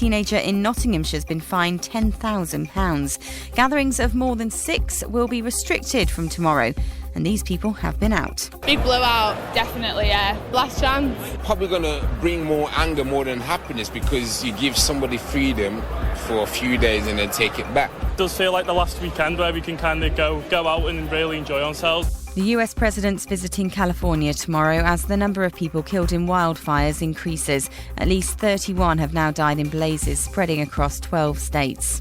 teenager in Nottinghamshire has been fined £10,000. Gatherings of more than 6 will be restricted from tomorrow, and these people have been out. Big blowout, definitely, yeah. Last chance. Probably going to bring more anger more than happiness, because you give somebody freedom for a few days and then take it back. It does feel like the last weekend where we can kind of go out and really enjoy ourselves. The US president's visiting California tomorrow as the number of people killed in wildfires increases. At least 31 have now died in blazes spreading across 12 states.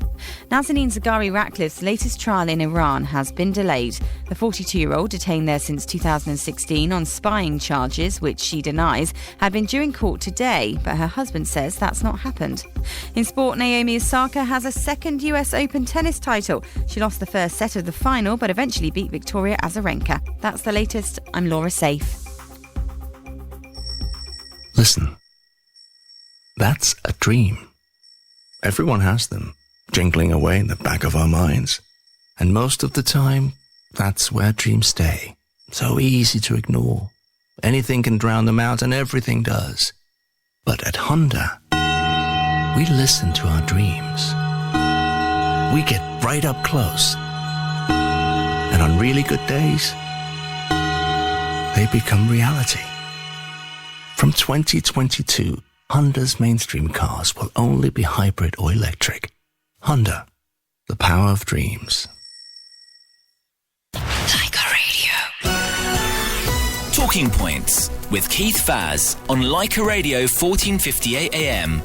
Nazanin Zaghari-Ratcliffe's latest trial in Iran has been delayed. The 42-year-old, detained there since 2016 on spying charges, which she denies, had been due in court today, but her husband says that's not happened. In sport, Naomi Osaka has a second US Open tennis title. She lost the first set of the final, but eventually beat Victoria Azarenka. That's the latest. I'm Laura Safe. Listen, that's a dream. Everyone has them, jingling away in the back of our minds. And most of the time, that's where dreams stay. So easy to ignore. Anything can drown them out, and everything does. But at Honda, we listen to our dreams. We get right up close. And on really good days, they become reality. From 2022, Honda's mainstream cars will only be hybrid or electric. Honda, the power of dreams. Like a Radio. Talking Points with Keith Faz on Like a Radio 1458 AM.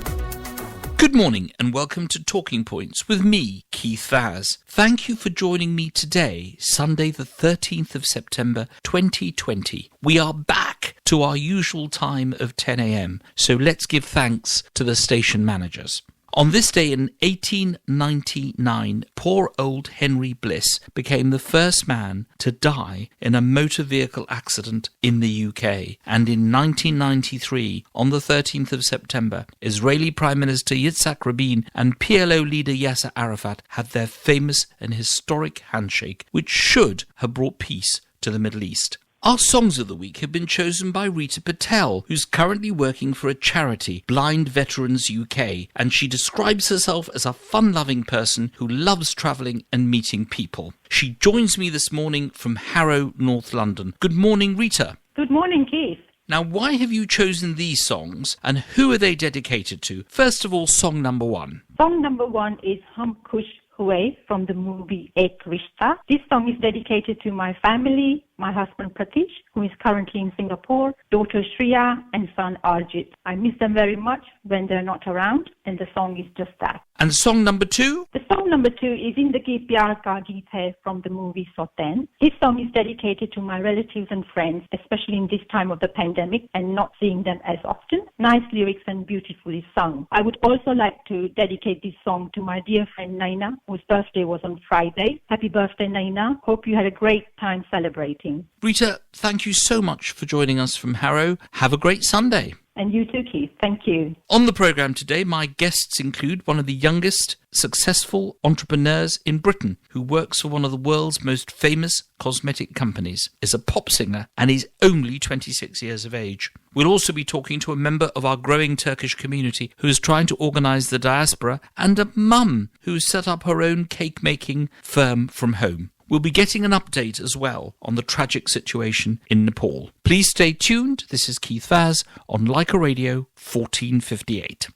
Good morning and welcome to Talking Points with me, Keith Vaz. Thank you for joining me today, Sunday the 13th of September 2020. We are back to our usual time of 10 a.m, so let's give thanks to the station managers. On this day in 1899, poor old Henry Bliss became the first man to die in a motor vehicle accident in the UK. And in 1993, on the 13th of September, Israeli Prime Minister Yitzhak Rabin and PLO leader Yasser Arafat had their famous and historic handshake, which should have brought peace to the Middle East. Our songs of the week have been chosen by Rita Patel, who's currently working for a charity, Blind Veterans UK, and she describes herself as a fun-loving person who loves travelling and meeting people. She joins me this morning from Harrow, North London. Good morning, Rita. Good morning, Keith. Now, why have you chosen these songs, and who are they dedicated to? First of all, song number 1. Song number 1 is Hum Kush Hue from the movie Ek Rishta. This song is dedicated to my family, my husband Pratish, who is currently in Singapore, daughter Shriya and son Arjit. I miss them very much when they're not around, and the song is just that. And song number 2? The song number 2 is Zindagi Pyar Ka Geet Hai from the movie Soten. This song is dedicated to my relatives and friends, especially in this time of the pandemic and not seeing them as often. Nice lyrics and beautifully sung. I would also like to dedicate this song to my dear friend Naina, whose birthday was on Friday. Happy birthday, Naina. Hope you had a great time celebrating. Rita, thank you so much for joining us from Harrow. Have a great Sunday. And you too, Keith. Thank you. On the programme today, my guests include one of the youngest successful entrepreneurs in Britain who works for one of the world's most famous cosmetic companies, is a pop singer, and is only 26 years of age. We'll also be talking to a member of our growing Turkish community who is trying to organise the diaspora, and a mum who's set up her own cake-making firm from home. We'll be getting an update as well on the tragic situation in Nepal. Please stay tuned. This is Keith Vaz on Like a Radio 1458.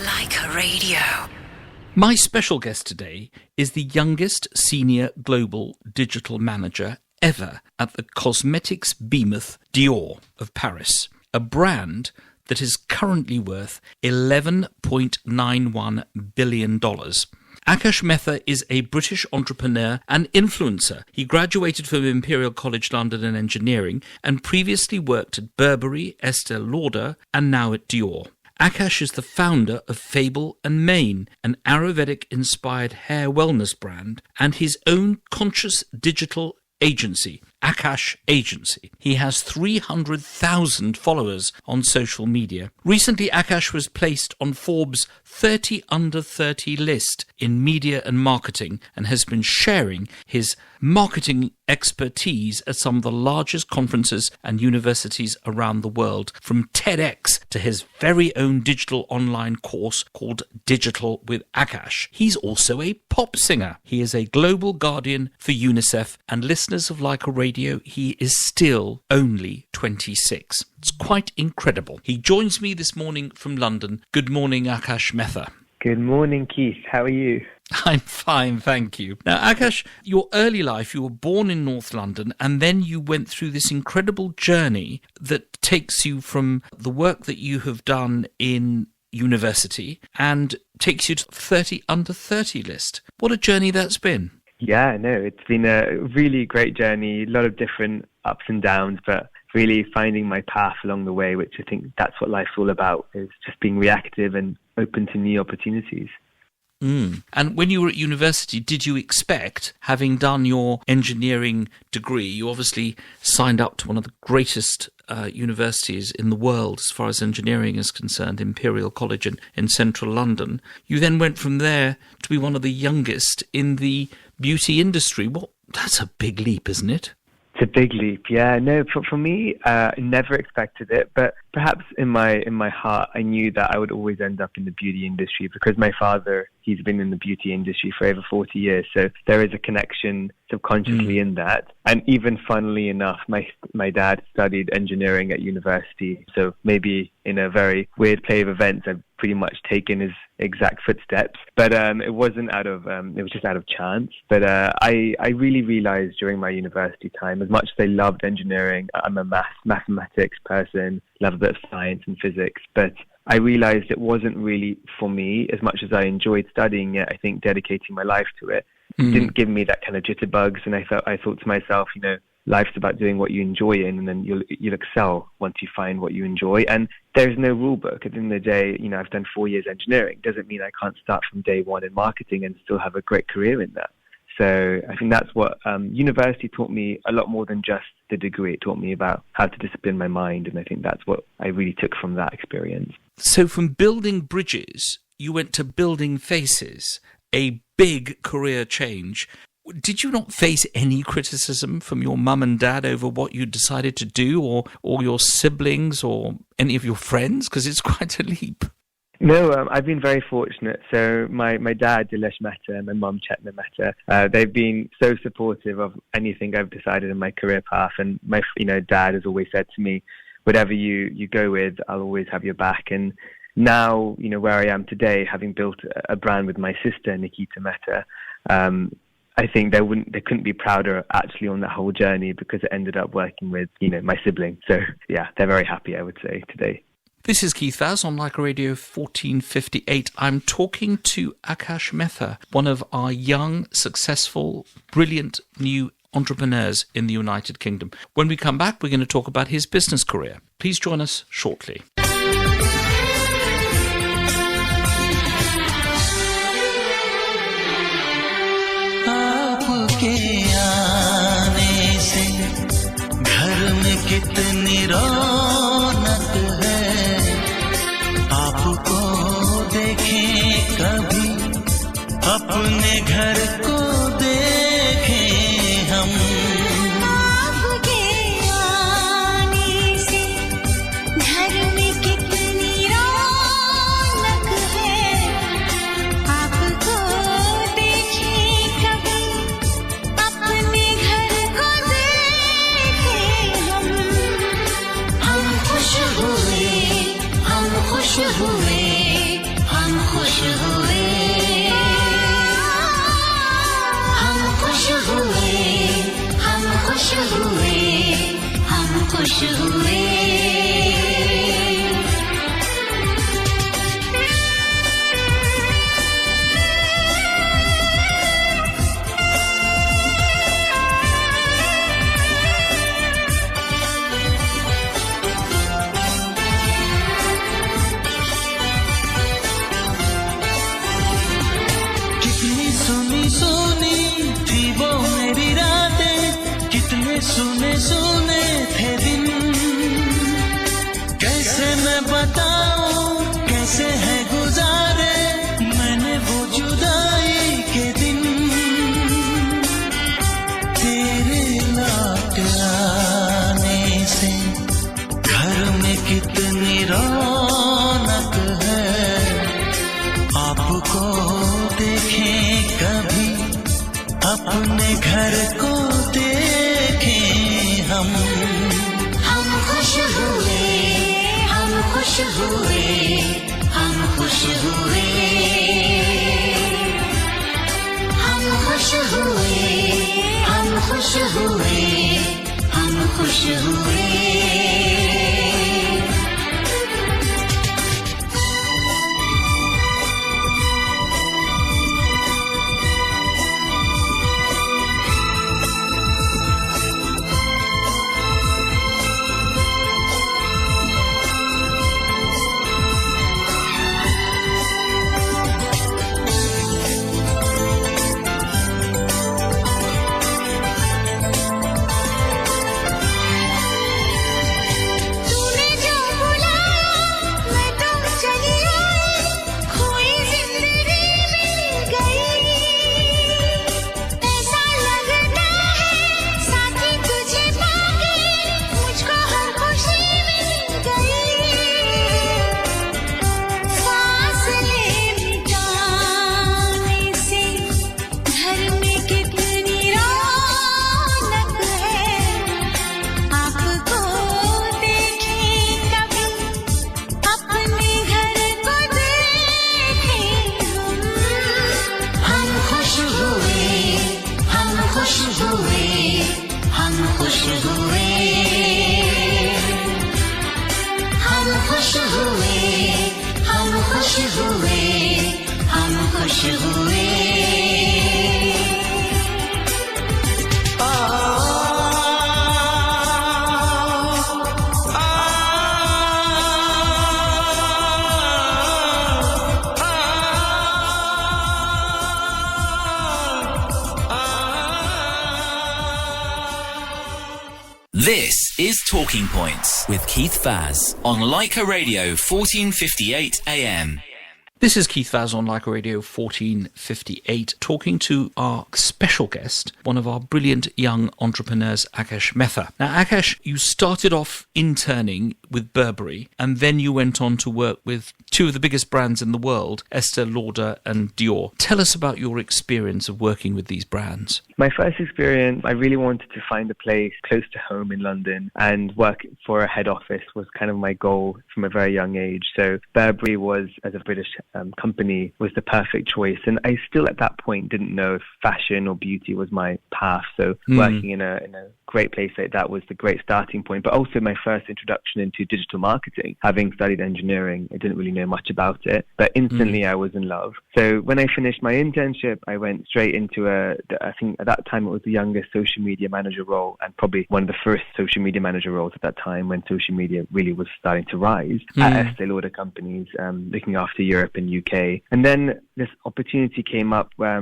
Like a Radio. My special guest today is the youngest senior global digital manager ever at the cosmetics behemoth Dior of Paris, a brand that is currently worth $11.91 billion. Akash Mehta is a British entrepreneur and influencer. He graduated from Imperial College London in engineering and previously worked at Burberry, Estee Lauder, and now at Dior. Akash is the founder of Fable and Mane, an Ayurvedic-inspired hair wellness brand, and his own conscious digital agency, Akash Agency. He has 300,000 followers on social media. Recently, Akash was placed on Forbes' 30 under 30 list in media and marketing and has been sharing his marketing expertise at some of the largest conferences and universities around the world, from TEDx to his very own digital online course called Digital with Akash. He's also a pop singer. He is a global guardian for UNICEF, and listeners of Leica Radio, he is still only 26. It's quite incredible. He joins me this morning from London. Good morning, Akash Mehta. Good morning, Keith. How are you? I'm fine, thank you. Now, Akash, your early life, you were born in North London, and then you went through this incredible journey that takes you from the work that you have done in university and takes you to 30 under 30 list. What a journey that's been. Yeah, no, it's been a really great journey, a lot of different ups and downs, but really finding my path along the way, which I think that's what life's all about, is just being reactive and open to new opportunities. And when you were at university, did you expect, having done your engineering degree, you obviously signed up to one of the greatest universities in the world as far as engineering is concerned, Imperial College in central London. You then went from there to be one of the youngest in the beauty industry. That's a big leap, isn't it? It's a big leap, yeah. No, for me, I never expected it, but perhaps in my heart, I knew that I would always end up in the beauty industry because my father, he's been in the beauty industry for over 40 years, so there is a connection subconsciously in that. And even funnily enough, my dad studied engineering at university, so maybe in a very weird play of events, I've pretty much taken his exact footsteps, but it wasn't out of it was just out of chance. But I really realized during my university time, as much as I loved engineering, I'm a mathematics person, love a bit of science and physics, but I realized it wasn't really for me. As much as I enjoyed studying it, I think dedicating my life to it didn't give me that kind of jitterbugs, and I thought to myself, life's about doing what you enjoy in, and then you'll excel once you find what you enjoy. And there's no rule book. At the end of the day, I've done 4 years engineering. Doesn't mean I can't start from day one in marketing and still have a great career in that. So I think that's what university taught me, a lot more than just the degree. It taught me about how to discipline my mind, and I think that's what I really took from that experience. So from building bridges, you went to building faces, a big career change. Did you not face any criticism from your mum and dad over what you decided to do, or your siblings or any of your friends? Because it's quite a leap. No, I've been very fortunate. So my dad, Dilesh Mehta, and my mum, Chetna Mehta, they've been so supportive of anything I've decided in my career path. And my dad has always said to me, whatever you go with, I'll always have your back. And now, where I am today, having built a brand with my sister, Nikita Mehta, I think they couldn't be prouder actually on that whole journey, because it ended up working with, my sibling. So yeah, they're very happy, I would say, today. This is Keith Vaz on Leica Radio 1458. I'm talking to Akash Mehta, one of our young, successful, brilliant new entrepreneurs in the United Kingdom. When we come back, we're going to talk about his business career. Please join us shortly. कितनी रौनक है, आपको देखें कभी, अपने घर को देखें हम। आपके आने से घर में कितनी रौनक है, आपको देखें कभी, अपने घर को देखें हम। हम खुश हुए, हम खुश हुए, हम खुश हुए, हम खुश हुए, हम खुश हुए, हम खुश हुए। कितनी सुनी सुनी थी वो मेरी रातें, कितने सुने सुने थे दिन कैसे मैं बताऊं कैसे है गुजारे मैंने वो जुदाई के दिन तेरे लौट आने से घर में कितनी रौनक है आपको देखें कभी अपने घर को देखें हम खुश हुए हम खुश हुए हम खुश हुए हम खुश हुए हम खुश हुए हम खुश हुए This is Talking Points with Keith Vaz on Leica Radio 1458 AM. This is Keith Vaz on Leica Radio 1458, talking to our special guest, one of our brilliant young entrepreneurs, Akash Mehta. Now, Akash, you started off interning with Burberry, and then you went on to work with two of the biggest brands in the world, Estee Lauder and Dior. Tell us about your experience of working with these brands. My first experience, I really wanted to find a place close to home in London, and work for a head office was kind of my goal from a very young age. So Burberry was, as a British company, was the perfect choice. And I still at that point didn't know if fashion or beauty was my path. So working in a great place like that was the great starting point, but also my first introduction into digital marketing. Having studied engineering, I didn't really know much about it, but instantly I was in love. So when I finished my internship, I went straight into I think at that time it was the youngest social media manager role, and probably one of the first social media manager roles at that time when social media really was starting to rise at Estee Lauder companies, looking after Europe and UK. And then this opportunity came up where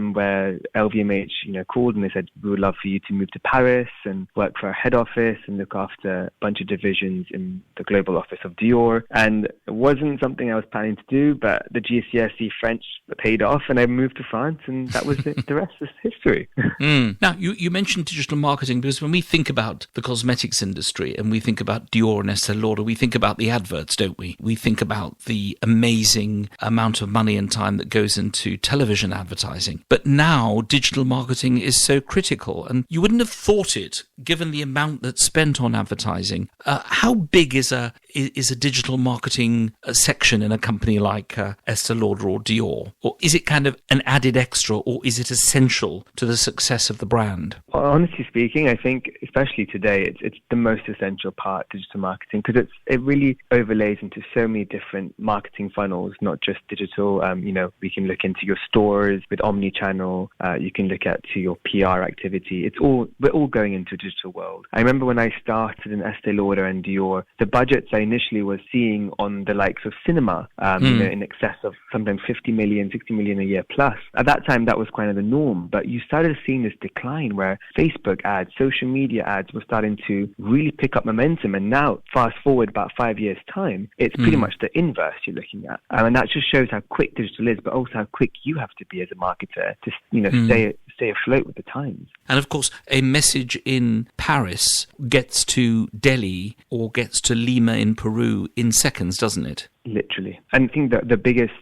LVMH, called and they said, we would love for you to move to Paris and work for our head office and look after a bunch of divisions in the global office of Dior. And it wasn't something I was planning to do, but the GCSE French paid off and I moved to France, and that was it. The rest is history. Now, you mentioned digital marketing, because when we think about the cosmetics industry and we think about Dior and Estee Lauder, we think about the adverts, don't we? We think about the amazing amount of money and time that goes into television advertising. But now digital marketing is so critical, and you wouldn't have thought it given the amount that's spent on advertising. How big is a digital marketing section in a company like Estee Lauder or Dior? Or is it kind of an added extra, or is it essential to the success of the brand? Well, honestly speaking, I think especially today, it's the most essential part, digital marketing, because it really overlays into so many different marketing funnels, not just digital. We can look look into your stores with omni-channel. You can look at to your PR activity. We're all going into a digital world. I remember when I started in Estee Lauder and Dior, the budgets I initially was seeing on the likes of cinema, in excess of sometimes 50 million, 60 million a year plus. At that time, that was kind of the norm, but you started seeing this decline where Facebook ads, social media ads were starting to really pick up momentum. And now, fast forward about 5 years' time, it's pretty much the inverse you're looking at. And that just shows how quick digital is, but also how quick you have to be as a marketer to, stay afloat with the times. And of course, a message in Paris gets to Delhi or gets to Lima in Peru in seconds, doesn't it? Literally. And I think that the biggest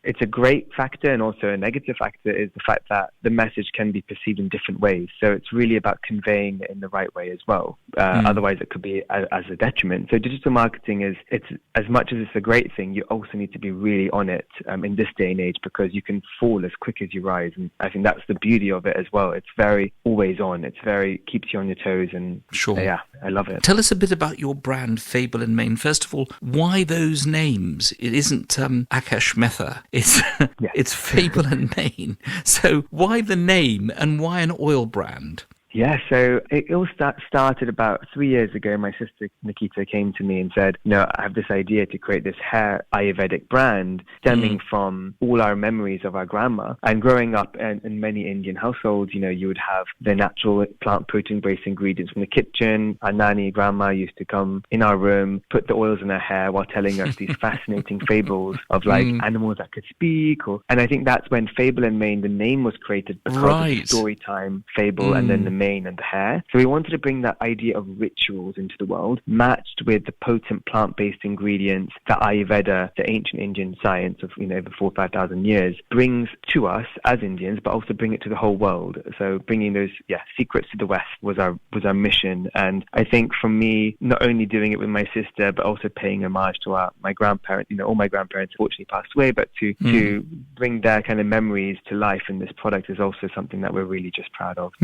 it's a great factor and also a negative factor is the fact that the message can be perceived in different ways. So it's really about conveying it in the right way as well. Otherwise it could be as a detriment. So digital marketing it's as much as it's a great thing, you also need to be really on it in this day and age, because you can fall as quick as you rise. And I think that's the beauty of it as well. It's very always on. It's very keeps you on your toes. And sure. Yeah, I love it. Tell us a bit about your brand, Fable and Mane. First of all, why those names? It isn't Akash Mehta. It's Fable and Mane. So why the name and why an oil brand? Yeah, so it all started about 3 years ago. My sister Nikita came to me and said, I have this idea to create this hair Ayurvedic brand stemming from all our memories of our grandma. And growing up in many Indian households, you would have the natural plant protein-based ingredients from the kitchen. Our nanny, grandma used to come in our room, put the oils in her hair while telling us these fascinating fables of animals that could speak. And I think that's when Fable and Mane, the name was created because of the story time fable and then the mane and the hair. So we wanted to bring that idea of rituals into the world, matched with the potent plant-based ingredients that Ayurveda, the ancient Indian science of over 4,000 or 5,000 years, brings to us as Indians, but also bring it to the whole world. So bringing those secrets to the West was our mission. And I think for me, not only doing it with my sister, but also paying homage to my grandparents. All my grandparents fortunately passed away, but to bring their kind of memories to life in this product is also something that we're really just proud of.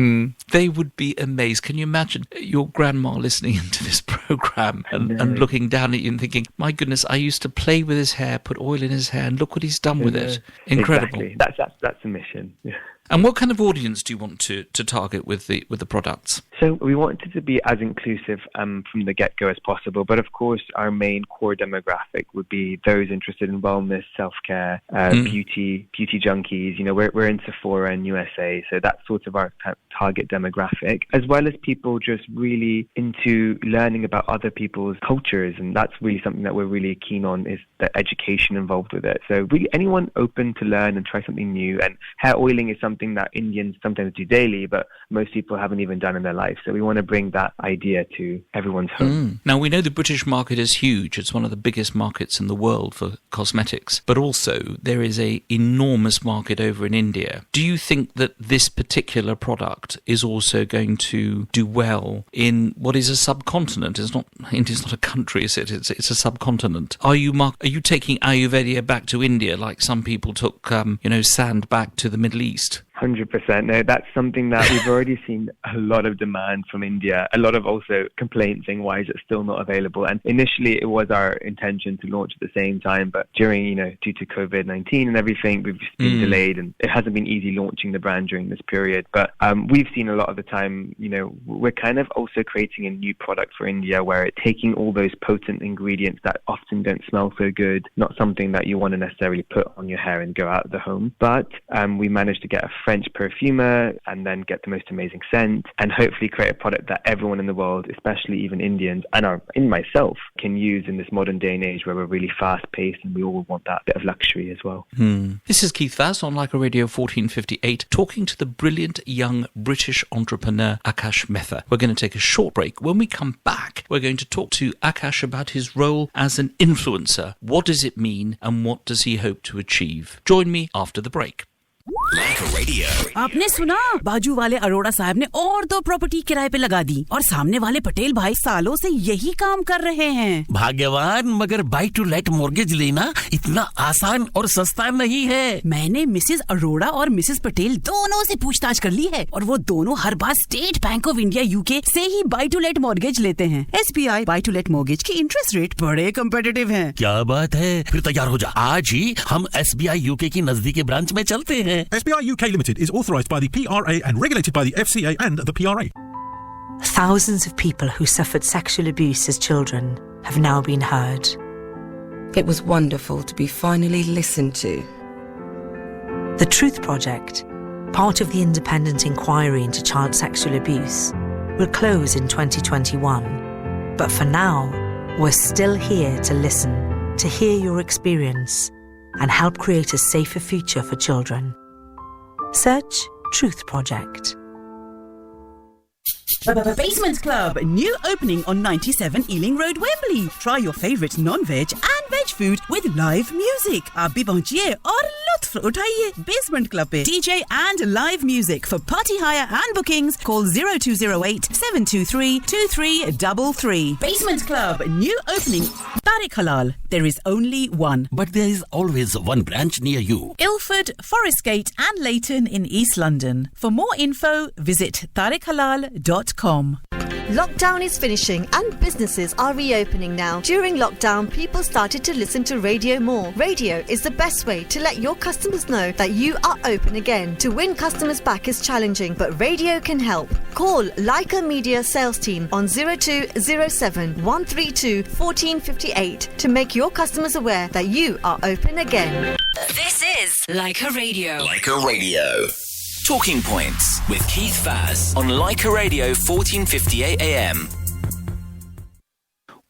They would be amazed. Can you imagine your grandma listening into this program and looking down at you and thinking, my goodness, I used to play with his hair, put oil in his hair, and look what he's done with it. Incredible. Exactly. That's the mission. Yeah. And what kind of audience do you want to target with the products? So we wanted to be as inclusive from the get-go as possible, but of course our main core demographic would be those interested in wellness, self-care, beauty junkies. We're in Sephora in USA, so that's sort of our target demographic, as well as people just really into learning about other people's cultures, and that's really something that we're really keen on, is the education involved with it. So really anyone open to learn and try something new, and hair oiling is something that Indians sometimes do daily, but most people haven't even done in their life. So we want to bring that idea to everyone's home. Now, we know the British market is huge. It's one of the biggest markets in the world for cosmetics. But also, there is an enormous market over in India. Do you think that this particular product is also going to do well in what is a subcontinent? India's not a country, is it? It's a subcontinent. Are you taking Ayurveda back to India like some people took, sand back to the Middle East? 100%. No, that's something that we've already seen a lot of demand from India, a lot of also complaints saying why is it still not available. And initially it was our intention to launch at the same time, but during, due to COVID-19 and everything, we've just been delayed, and it hasn't been easy launching the brand during this period. But we've seen a lot of the time, we're kind of also creating a new product for India where it's taking all those potent ingredients that often don't smell so good, not something that you want to necessarily put on your hair and go out of the home. But we managed to get a French perfumer and then get the most amazing scent, and hopefully create a product that everyone in the world, especially even Indians and myself, can use in this modern day and age where we're really fast paced and we all want that bit of luxury as well. This is Keith Vaz on Leica Radio 1458 talking to the brilliant young British entrepreneur Akash Mehta. We're going to take a short break. When we come back, we're going to talk to Akash about his role as an influencer. What does it mean and what does he hope to achieve? Join me after the break. Like a radio. आपने सुना? बाजू वाले अरोड़ा साहब ने और 2 property किराए पे लगा दी और सामने वाले पटेल भाई सालों से यही काम कर रहे हैं। भाग्यवान, मगर बाय टू लेट मॉर्गेज लेना इतना आसान और सस्ता नहीं है। मैंने मिसेस अरोड़ा और मिसेस पटेल दोनों से पूछताछ कर ली है और वो दोनों हर बार State Bank of India UK से ही बाय टू लेट मॉर्गेज लेते हैं। SBI buy to let mortgage की इंटरेस्ट रेट बड़े कम्पिटिटिव हैं। क्या बात है, फिर तैयार हो जा, आज ही हम SBI UK की नजदीकी ब्रांच में चलते हैं। SBI UK Limited is authorised by the PRA and regulated by the FCA and the PRA. Thousands of people who suffered sexual abuse as children have now been heard. It was wonderful to be finally listened to. The Truth Project, part of the independent inquiry into child sexual abuse, will close in 2021. But for now, we're still here to listen, to hear your experience, and help create a safer future for children. Search Truth Project. Basement Club, new opening on 97 Ealing Road, Wembley. Try your favourite non-veg and veg food with live music. आप भी पहुंचिए और लुत्फ उठाइए Basement Club पे DJ and live music. For party hire and bookings, call 0208 723 2333. Basement Club, new opening. Tariq Halal. There is only one. But there is always one branch near you. Ilford, Forest Gate and Leighton in East London. For more info, visit tariqhalal.com. Lockdown is finishing and businesses are reopening now. During lockdown, people started to listen to radio more. Radio is the best way to let your customers know that you are open again. To win customers back is challenging, but radio can help. Call Leica Media sales team on 0207 132 1458 to make your customers aware that you are open again. This is Leica Radio. Leica Radio. Talking Points with Keith Faz on Leica Radio 1458 AM.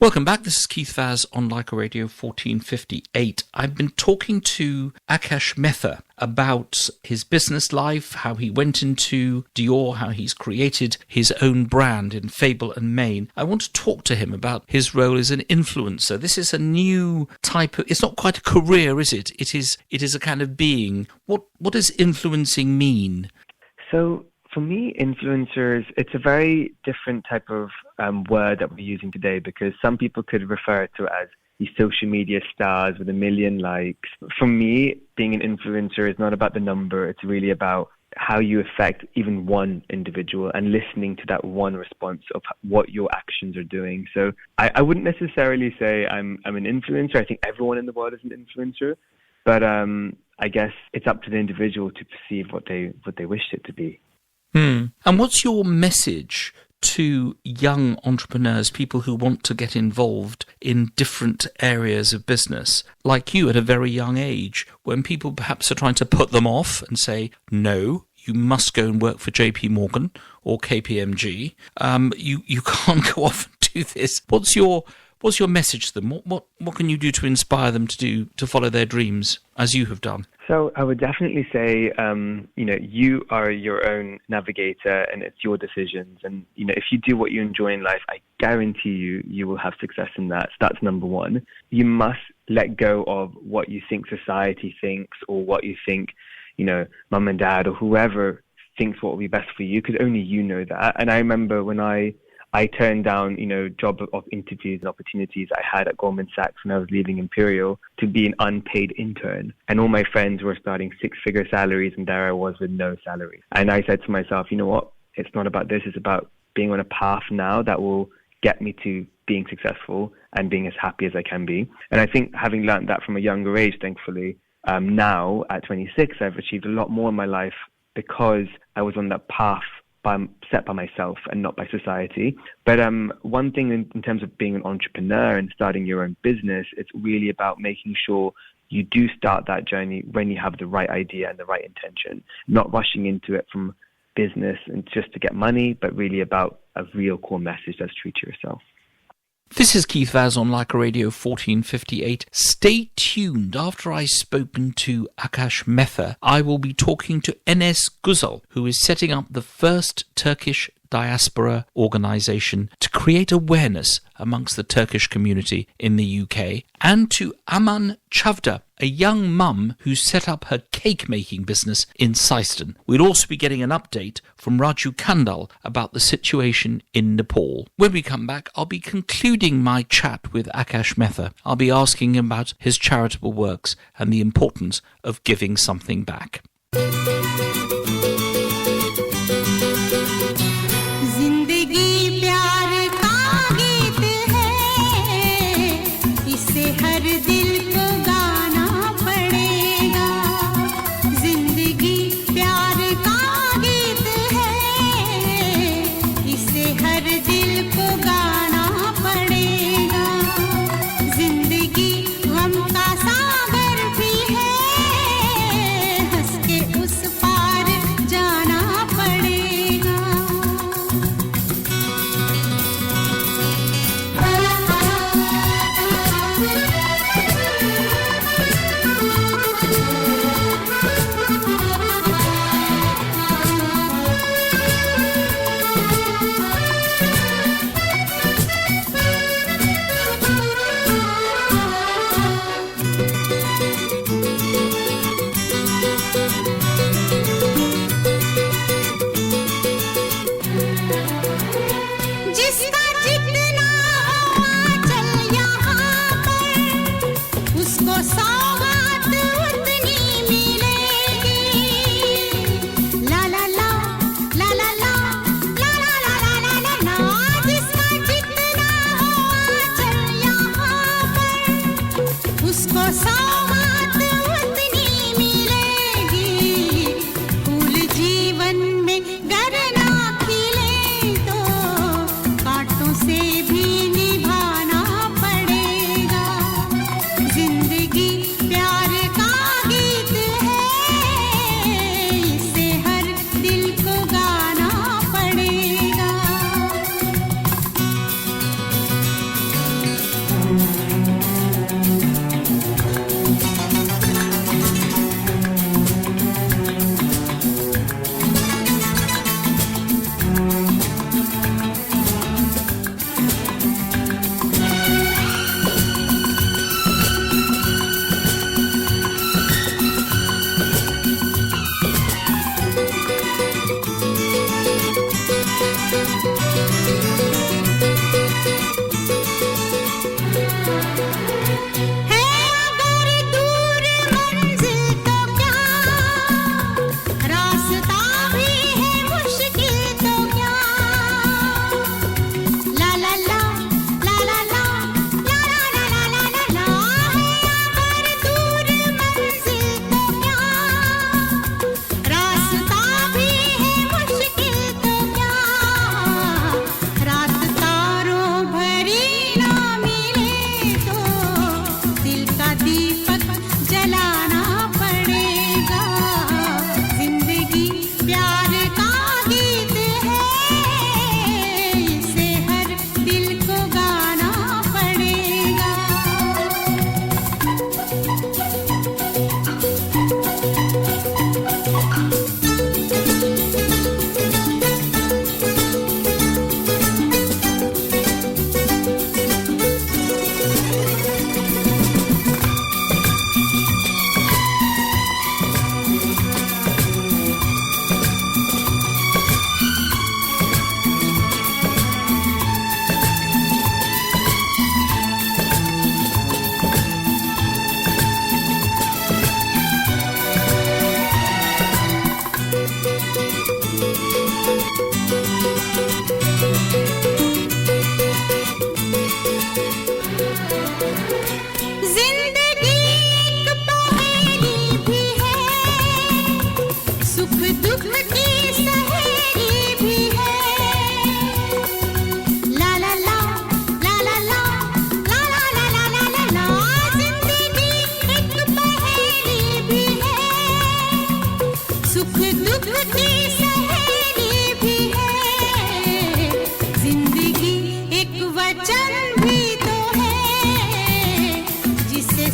Welcome back. This is Keith Faz on Leica Radio 1458. I've been talking to Akash Mehta about his business life, how he went into Dior, how he's created his own brand in Fable and Main. I want to talk to him about his role as an influencer. This is a new type of, it's not quite a career, is it? It is a kind of being. What does influencing mean? So for me, influencers, it's a very different type of word that we're using today, because some people could refer to it as these social media stars with 1 million likes. For me, being an influencer is not about the number. It's really about how you affect even one individual and listening to that one response of what your actions are doing. So I wouldn't necessarily say I'm an influencer. I think everyone in the world is an influencer. But I guess it's up to the individual to perceive what they wish it to be. And what's your message to young entrepreneurs, people who want to get involved in different areas of business, like you at a very young age, when people perhaps are trying to put them off and say, no, you must go and work for JP Morgan or KPMG. You can't go off and do this. What's your message to them? What can you do to inspire them to follow their dreams as you have done? So I would definitely say, you are your own navigator and it's your decisions. And, if you do what you enjoy in life, I guarantee you will have success in that. So that's number one. You must let go of what you think society thinks or what you think, mum and dad or whoever thinks what will be best for you, because only you know that. And I remember when I turned down, job of interviews and opportunities I had at Goldman Sachs when I was leaving Imperial to be an unpaid intern. And all my friends were starting 6-figure salaries, and there I was with no salary. And I said to myself, you know what? It's not about this. It's about being on a path now that will get me to being successful and being as happy as I can be. And I think having learned that from a younger age, thankfully, now at 26, I've achieved a lot more in my life because I was on that path set by myself and not by society. But one thing in terms of being an entrepreneur and starting your own business, it's really about making sure you do start that journey when you have the right idea and the right intention, not rushing into it from business and just to get money, but really about a real core message that's true to yourself. This is Keith Vaz on Leica Radio 1458. Stay tuned. After I've spoken to Akash Mehta, I will be talking to Enes Güzel, who is setting up the first Turkish diaspora organisation to create awareness amongst the Turkish community in the UK, and to Aman Chavda, a young mum who set up her cake-making business in Seistan. We'll also be getting an update from Raju Kandal about the situation in Nepal. When we come back, I'll be concluding my chat with Akash Mehta. I'll be asking him about his charitable works and the importance of giving something back.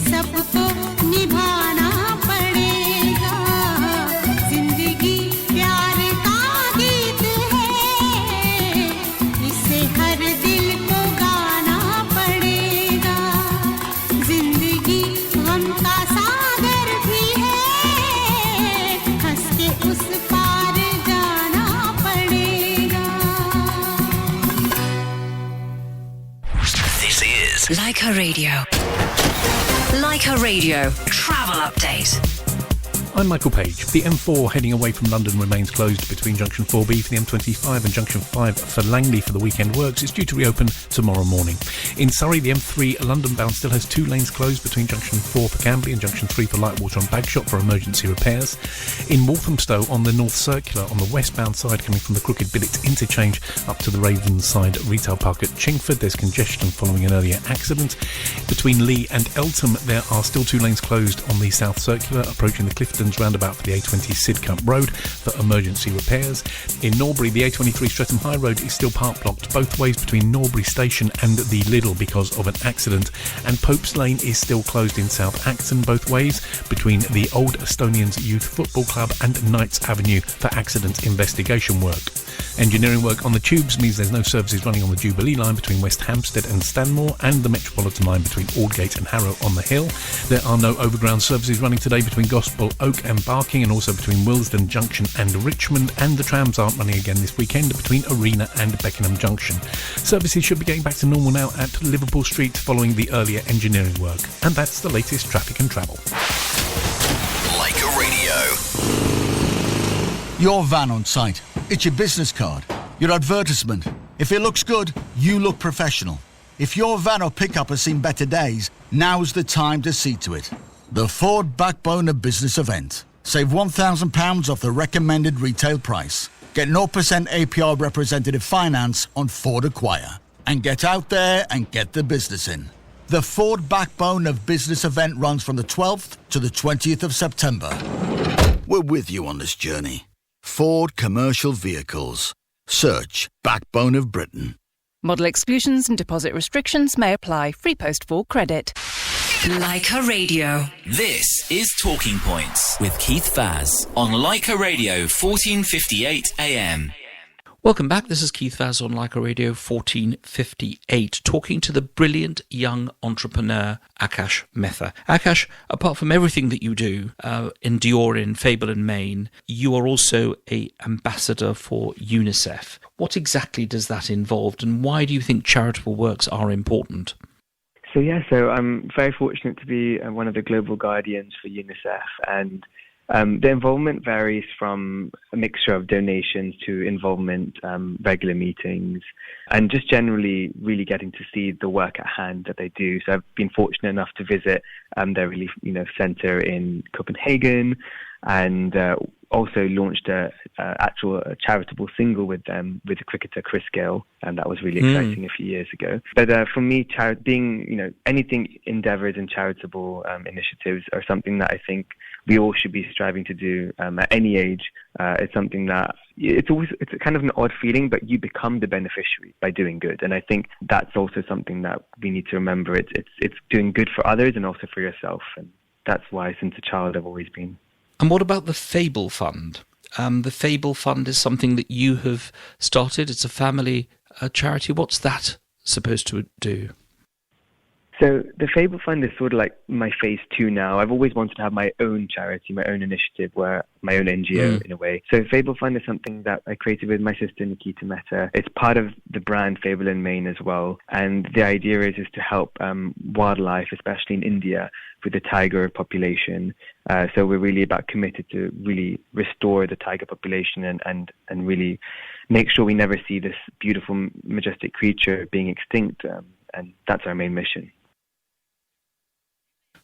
सबको निभाना पड़ेगा जिंदगी प्यार is Leica Radio. Leica Radio travel update. I'm Michael Page. The M4 heading away from London remains closed between Junction 4B for the M25 and Junction 5 for Langley for the weekend works. It's due to reopen tomorrow morning. In Surrey, the M3 London bound still has 2 lanes closed between Junction 4 for Camberley and Junction 3 for Lightwater on Bagshot for emergency repairs. In Walthamstow on the North Circular on the westbound side coming from the Crooked Billets interchange up to the Ravenside retail park at Chingford, there's congestion following an earlier accident. Between Lee and Eltham, there are still 2 lanes closed on the South Circular approaching the Clifton roundabout for the A20 Sidcup Road for emergency repairs. In Norbury, the A23 Streatham High Road is still park blocked both ways between Norbury Station and the Lidl because of an accident, and Pope's Lane is still closed in South Acton both ways between the Old Estonians Youth Football Club and Knights Avenue for accident investigation work. Engineering work on the tubes means there's no services running on the Jubilee line between West Hampstead and Stanmore and the Metropolitan line between Aldgate and Harrow on the Hill. There are no overground services running today between Gospel Oak and Barking, and also between Willesden Junction and Richmond, and the trams aren't running again this weekend between Arena and Beckenham Junction. Services should be getting back to normal now at Liverpool Street following the earlier engineering work. And that's the latest traffic and travel. Leica Radio. Your van on site. It's your business card. Your advertisement. If it looks good, you look professional. If your van or pickup has seen better days, now's the time to see to it. The Ford Backbone of Business event. Save £1,000 off the recommended retail price. Get 0% APR representative finance on Ford Acquire. And get out there and get the business in. The Ford Backbone of Business event runs from the 12th to the 20th of September. We're with you on this journey. Ford Commercial Vehicles. Search Backbone of Britain. Model exclusions and deposit restrictions may apply. Free post for credit. Leica Radio. This is Talking Points with Keith Vaz on Leica Radio 1458 AM. Welcome back. This is Keith Vaz on Leica Radio 1458, talking to the brilliant young entrepreneur Akash Mehta. Akash, apart from everything that you do in Dior, in Fable and Maine, you are also an ambassador for UNICEF. What exactly does that involve, and why do you think charitable works are important? So I'm very fortunate to be one of the global guardians for UNICEF, and the involvement varies from a mixture of donations to involvement, regular meetings, and just generally really getting to see the work at hand that they do. So I've been fortunate enough to visit their relief centre in Copenhagen, and also launched a charitable single with them with the cricketer Chris Gill, and that was really exciting a few years ago. But for me, being anything endeavours and charitable initiatives are something that I think we all should be striving to do at any age. It's something that it's kind of an odd feeling, but you become the beneficiary by doing good, and I think that's also something that we need to remember. It's doing good for others and also for yourself, and that's why since a child I've always been. And what about the Fable Fund? The Fable Fund is something that you have started. It's a family charity. What's that supposed to do? So the Fable Fund is sort of like my phase 2 now. I've always wanted to have my own charity, my own initiative, my own NGO in a way. So Fable Fund is something that I created with my sister Nikita Mehta. It's part of the brand Fable in Maine as well. And the idea is to help wildlife, especially in India, with the tiger population. So we're really committed to really restore the tiger population and really make sure we never see this beautiful, majestic creature being extinct. And that's our main mission.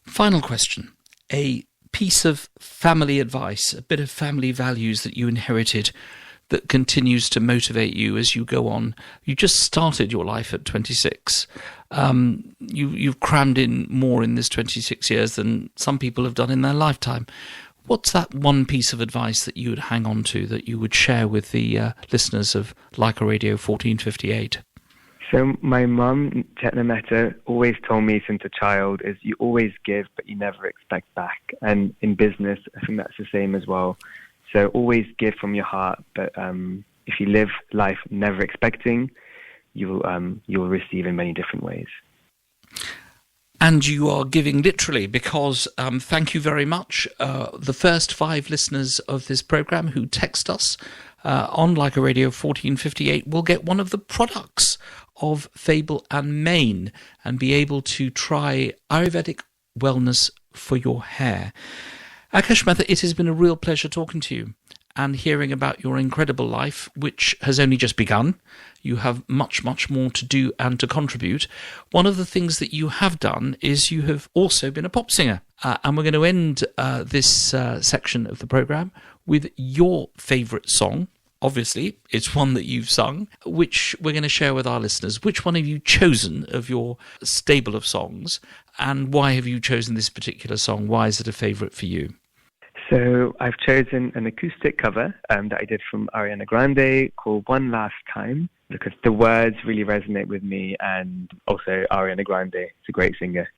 Final question. A piece of family advice, a bit of family values that you inherited that continues to motivate you as you go on. You just started your life at 26. You've crammed in more in this 26 years than some people have done in their lifetime. What's that one piece of advice that you would hang on to, that you would share with the listeners of Leica Radio 1458? So my mum, Chetna Mehta, always told me since a child is you always give, but you never expect back. And in business, I think that's the same as well. So always give from your heart, but if you live life never expecting, you'll receive in many different ways. And you are giving literally, because thank you very much. The first 5 listeners of this programme who text us on Leica Radio 1458 will get one of the products of Fable and Maine and be able to try Ayurvedic wellness for your hair. Akash Mehta, it has been a real pleasure talking to you and hearing about your incredible life, which has only just begun. You have much, much more to do and to contribute. One of the things that you have done is you have also been a pop singer. And we're going to end this section of the programme with your favourite song. Obviously, it's one that you've sung, which we're going to share with our listeners. Which one have you chosen of your stable of songs? And why have you chosen this particular song? Why is it a favourite for you? So I've chosen an acoustic cover that I did from Ariana Grande called One Last Time, because the words really resonate with me, and also Ariana Grande is a great singer.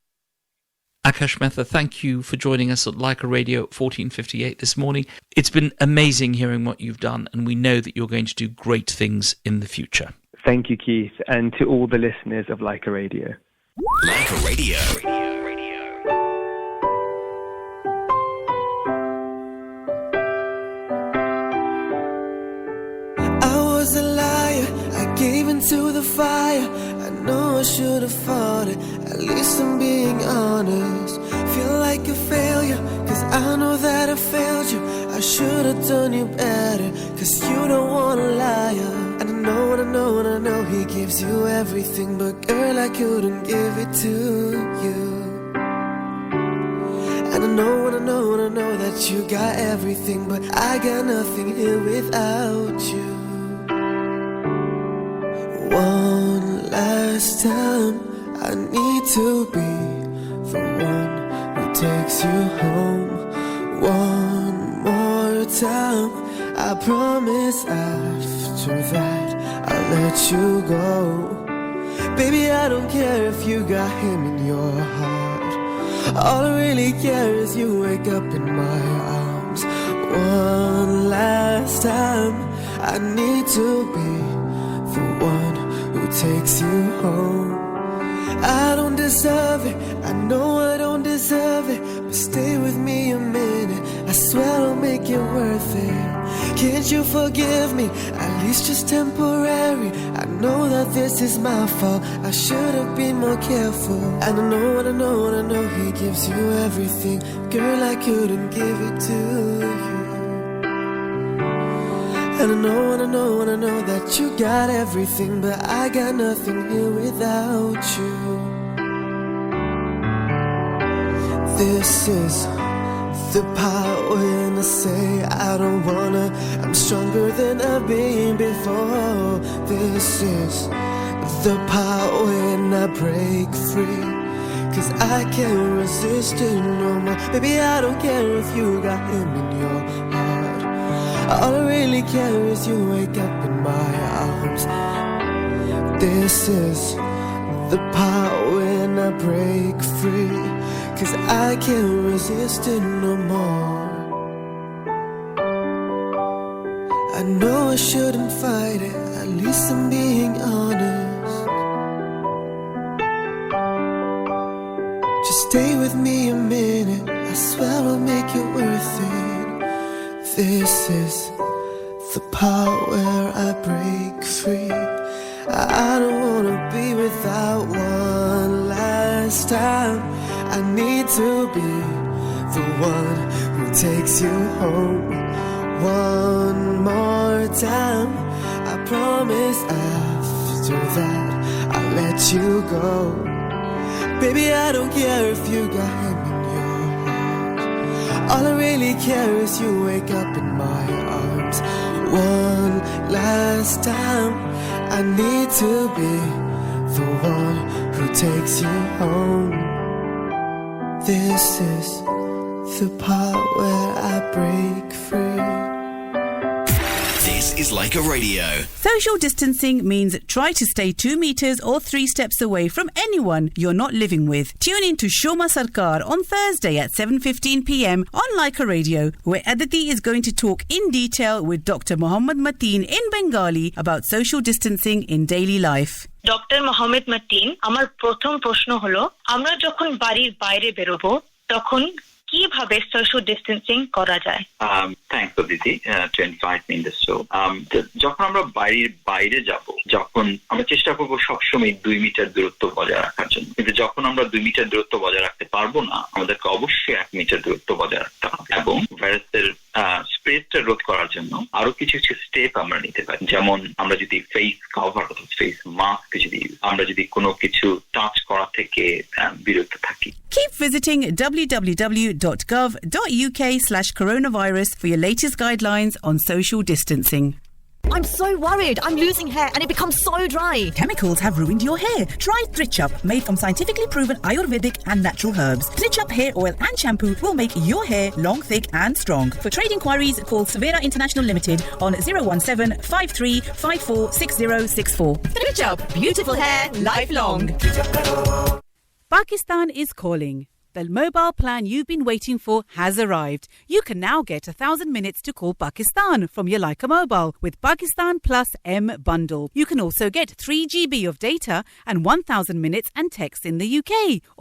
Akash Mehta, thank you for joining us at Leica Radio 1458 this morning. It's been amazing hearing what you've done, and we know that you're going to do great things in the future. Thank you, Keith, and to all the listeners of Leica Radio. Leica Radio. A liar, I gave into the fire. I know I should have fought it, at least I'm being honest. Feel like a failure, cause I know that I failed you. I should have done you better, cause you don't want a liar. And I know, and I know, and I know he gives you everything, but girl, I couldn't give it to you. And I know, and I know, and I know that you got everything, but I got nothing here without you. One last time, I need to be the one who takes you home. One more time, I promise after that I'll let you go. Baby, I don't care if you got him in your heart. All I really care is you wake up in my arms. One last time, I need to be the one who takes you home. I don't deserve it, I know I don't deserve it, but stay with me a minute, I swear I'll make it worth it. Can't you forgive me, at least just temporary? I know that this is my fault, I should have been more careful. And I know, and I know, and I know he gives you everything. Girl, I couldn't give it to you. And I know, and I know, and I know that you got everything, but I got nothing here without you. This is the part when I say I don't wanna. I'm stronger than I've been before. This is the part when I break free, cause I can't resist it no more. Baby, I don't care if you got him in your heart. All I really care is you wake up in my arms. This is the part when I break free, cause I can't resist it no more. I know I shouldn't fight it, at least I'm being honest. Just stay with me a minute, I swear I'll make it worth it. This is the part where I break free. I don't wanna be without one last time. I need to be the one who takes you home. One more time, I promise after that I'll let you go. Baby, I don't care if you got him in your heart. All I really care is you wake up in my arms. One last time, I need to be the one who takes you home. This is the part where I break free. This is Leica Radio. Social distancing means try to stay 2 meters or 3 steps away from anyone you're not living with. Tune in to Shoma Sarkar on Thursday at 7:15 p.m. on Leica Radio, where Aditi is going to talk in detail with Dr. Mohammed Mateen in Bengali about social distancing in daily life. Dr. Mohammed Mateen, আমার প্রথম প্রশ্ন হলো, আমরা যখন বাড়ির বাইরে বের হব তখন কিভাবে সোশ্যাল ডিসটেন্সিং করা যায়? থ্যাঙ্কস দিদি 25 মিনিটস শো। যখন আমরা বাড়ির বাইরে যাব যখন আমরা চেষ্টা করব সবসময় 2 মিটার দূরত্ব বজায় রাখার জন্য, কিন্তু যখন আমরা 2 মিটার দূরত্ব বজায় রাখতে পারবো না, আমাদেরকে অবশ্যই 1 মিটার দূরত্ব বজায় রাখতে হবে। এবং ভাইরাসের স্প্রেডটা রোধ করার জন্য আরো কিছু স্টেপ আমরা নিতে পারি। যেমন আমরা যদি ফেস কভার অথবা ফেস মাস্ক আমরা যদি কোনো কিছু টাচ করা থেকে বিরত থাকি। Keep visiting www.gov.uk/coronavirus for your latest guidelines on social distancing. I'm so worried. I'm losing hair and it becomes so dry. Chemicals have ruined your hair. Try Thrichup, made from scientifically proven Ayurvedic and natural herbs. Thrichup hair oil and shampoo will make your hair long, thick and strong. For trade inquiries, call Savera International Limited on 017-5354-6064. Thrichup, beautiful hair, lifelong. Pakistan is calling. The mobile plan you've been waiting for has arrived. You can now get 1,000 minutes to call Pakistan from your Leica mobile with Pakistan Plus M bundle. You can also get 3 GB of data and 1,000 minutes and text in the UK.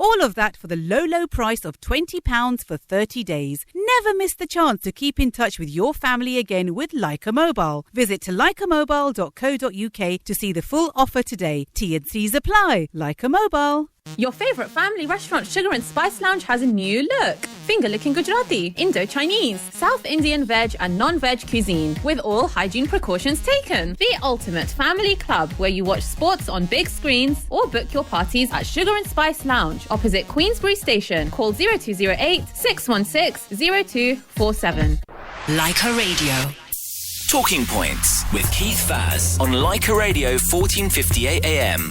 All of that for the low price of £20 for 30 days. Never miss the chance to keep in touch with your family again with Leica Mobile. Visit to leicamobile.co.uk to see the full offer today. T&Cs apply. Leica Mobile. Your favourite family restaurant Sugar and Spice Lounge has a new look. Finger-licking Gujarati, Indo-Chinese, South Indian veg and non-veg cuisine with all hygiene precautions taken. The ultimate family club where you watch sports on big screens or book your parties at Sugar and Spice Lounge opposite Queensbury Station. Call 0208 616 0247. Leica Radio. Talking Points with Keith Vaz on Leica Radio 1458 AM.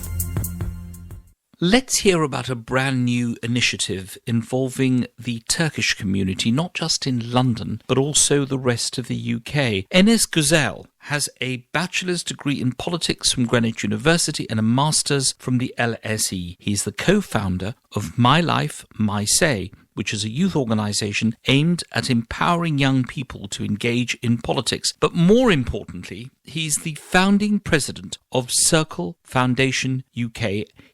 Let's hear about a brand new initiative involving the Turkish community, not just in London, but also the rest of the UK. Enes Güzel has a bachelor's degree in politics from Greenwich University and a master's from the LSE. He's the co-founder of My Life, My Say, which is a youth organisation aimed at empowering young people to engage in politics. But more importantly, he's the founding president of Circle Foundation UK.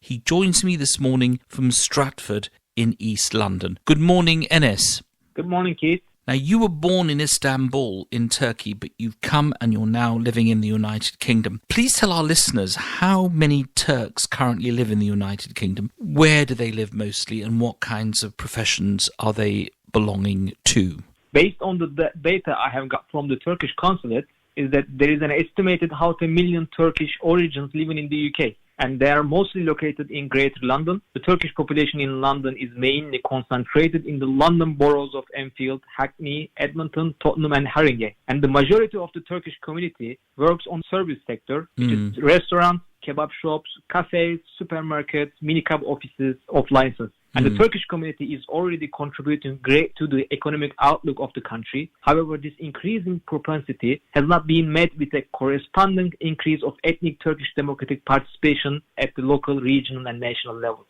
He joins me this morning from Stratford in East London. Good morning, Enes. Good morning, Keith. Now, you were born in Istanbul in Turkey, but you've come and you're now living in the United Kingdom. Please tell our listeners how many Turks currently live in the United Kingdom. Where do they live mostly and what kinds of professions are they belonging to? Based on the data I have got from the Turkish consulate, is that there is an estimated 500,000 Turkish origins living in the UK. And they are mostly located in Greater London. The Turkish population in London is mainly concentrated in the London boroughs of Enfield, Hackney, Edmonton, Tottenham and Haringey. And the majority of the Turkish community works on service sector, which is restaurants, kebab shops, cafes, supermarkets, minicab offices of license. And the Turkish community is already contributing great to the economic outlook of the country. However, this increasing propensity has not been met with a corresponding increase of ethnic Turkish democratic participation at the local, regional and national level.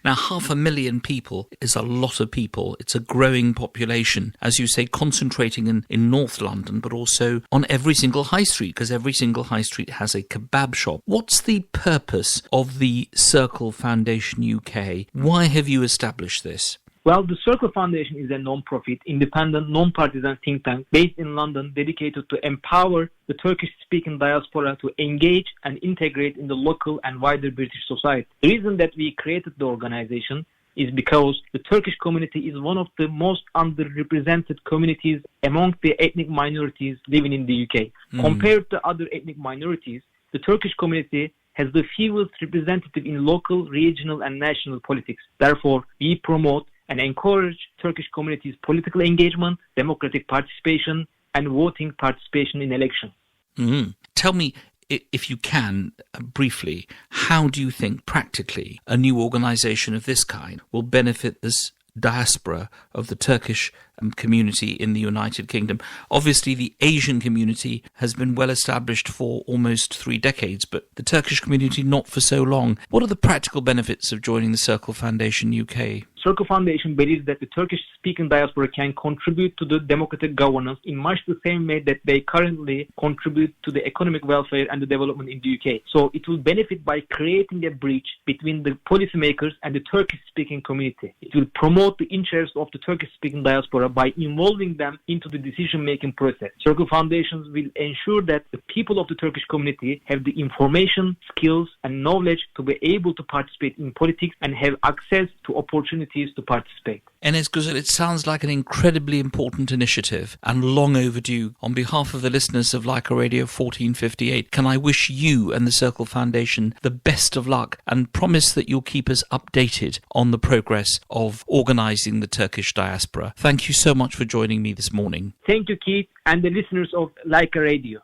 Now, 500,000 people is a lot of people. It's a growing population, as you say, concentrating in North London, but also on every single high street, because every single high street has a kebab shop. What's the purpose of the Circle Foundation UK? Why have you established this? Well, the Circle Foundation is a non-profit, independent, non-partisan think tank based in London dedicated to empower the Turkish-speaking diaspora to engage and integrate in the local and wider British society. The reason that we created the organization is because the Turkish community is one of the most underrepresented communities among the ethnic minorities living in the UK. Compared to other ethnic minorities, the Turkish community has the fewest representative in local, regional and national politics. Therefore, we promote and encourage Turkish community's political engagement, democratic participation and voting participation in elections. Tell me, if you can, briefly, how do you think practically a new organisation of this kind will benefit this diaspora of the Turkish community in the United Kingdom? Obviously, the Asian community has been well established for almost 3 decades, but the Turkish community not for so long. What are the practical benefits of joining the Circle Foundation UK? Circle Foundation believes that the Turkish-speaking diaspora can contribute to the democratic governance in much the same way that they currently contribute to the economic welfare and the development in the UK. So it will benefit by creating a bridge between the policymakers and the Turkish-speaking community. It will promote the interests of the Turkish-speaking diaspora by involving them into the decision-making process. Circle Foundations will ensure that the people of the Turkish community have the information, skills, and knowledge to be able to participate in politics and have access to opportunities to participate. Enes Güzel, it sounds like an incredibly important initiative and long overdue. On behalf of the listeners of Leica Radio 1458, can I wish you and the Circle Foundation the best of luck and promise that you'll keep us updated on the progress of organising the Turkish diaspora. Thank you so much for joining me this morning. Thank you, Keith, and the listeners of Leica Radio.